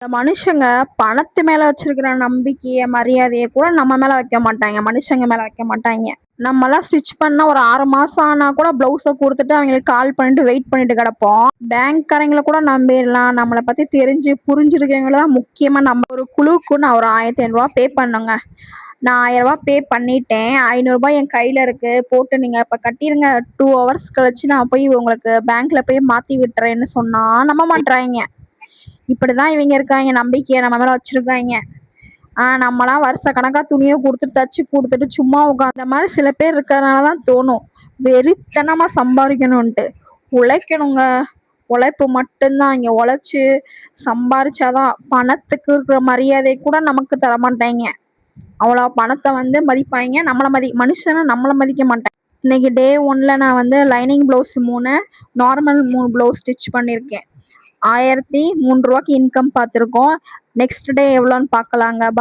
இந்த மனுஷங்க பணத்து மேல வச்சிருக்கிற நம்பிக்கைய, மரியாதைய கூட நம்ம மேல வைக்க மாட்டாங்க. மனுஷங்க மேல வைக்க மாட்டாய்ங்க. நம்மலாம் ஸ்டிச் பண்ணா ஒரு 6 மாசம் ஆனா கூட ப்ளவுஸ குடுத்துட்டு அவங்களுக்கு கால் பண்ணிட்டு வெயிட் பண்ணிட்டு கிடப்போம். பேங்க்காரங்கள கூட நம்பிரலாம். நம்மள பத்தி தெரிஞ்சு புரிஞ்சிருக்கவங்கள தான் முக்கியமா நம்ம ஒரு குழுவுக்கு நான் ஒரு ரூ. 1500 பே பண்ணேங்க. நான் ரூ. 1000 பே பண்ணிட்டேன். ரூ. 500 என் கையில இருக்கு. போட்டு நீங்க இப்ப கட்டிருங்க. 2 ஹவர்ஸ் கழிச்சு நான் போய் உங்களுக்கு பேங்க்ல போய் மாத்தி விட்டுறேன்னு சொன்னா நம்ப மாட்றாய்ங்க. இப்படிதான் இவங்க இருக்காங்க. நம்பிக்கைய நம்ம மேல வச்சிருக்காங்க. நம்மலாம் வருஷ கணக்கா துணியை கொடுத்துட்டு தச்சு கொடுத்துட்டு சும்மா உட்காந்த இந்த மாதிரி சில பேர் இருக்கிறதுனால தான் தோணும் வெறித்தனமா சம்பாதிக்கணும்ன்ட்டு. உழைக்கணுங்க. உழைப்பு மட்டும்தான். இங்க உழைச்சு சம்பாரிச்சாதான் பணத்துக்கு இருக்கிற மரியாதை கூட நமக்கு தரமாட்டாங்க. அவ்வளோ பணத்தை மதிப்பாங்க. மனுஷனை நம்மளை மதிக்க மாட்டாங்க. இன்னைக்கு டே 1ல நான் lining blouse 3, normal 3 blouse stitch பண்ணியிருக்கேன். ரூ. 1003 இன்கம் பார்த்துருக்கோம். நெக்ஸ்ட் டே எவ்வளோன்னு பார்க்கலாங்க.